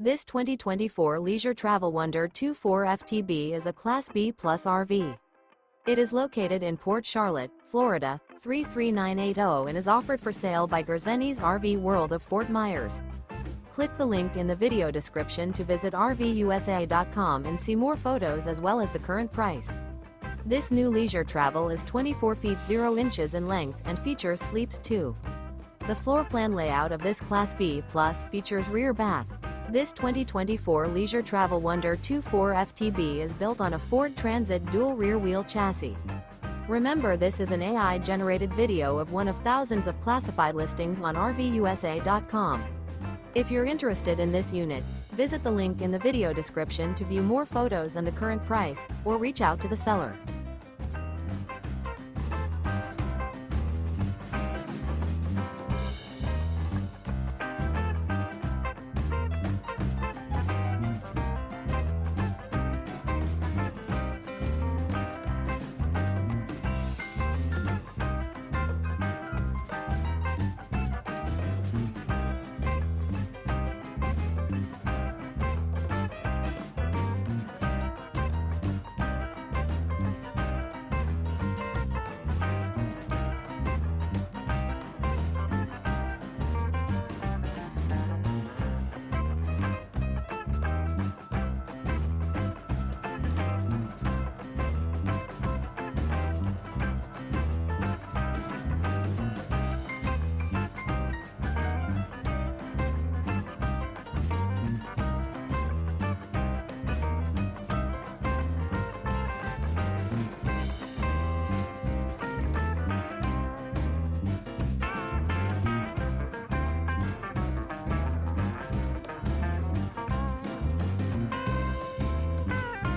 This 2024 Leisure Travel Wonder 24 FTB is a Class B Plus RV. It is located in Port Charlotte, Florida, 33980 and is offered for sale by Gerzeny's RV World of Fort Myers. Click the link in the video description to visit RVUSA.com and see more photos as well as the current price. This new leisure travel is 24 feet 0 inches in length and features sleeps 2. The floor plan layout of this Class B Plus features rear bath. This 2024 Leisure Travel Wonder 24 FTB is built on a Ford Transit dual rear-wheel chassis. Remember, this is an AI-generated video of one of thousands of classified listings on RVUSA.com. If you're interested in this unit, visit the link in the video description to view more photos and the current price, or reach out to the seller.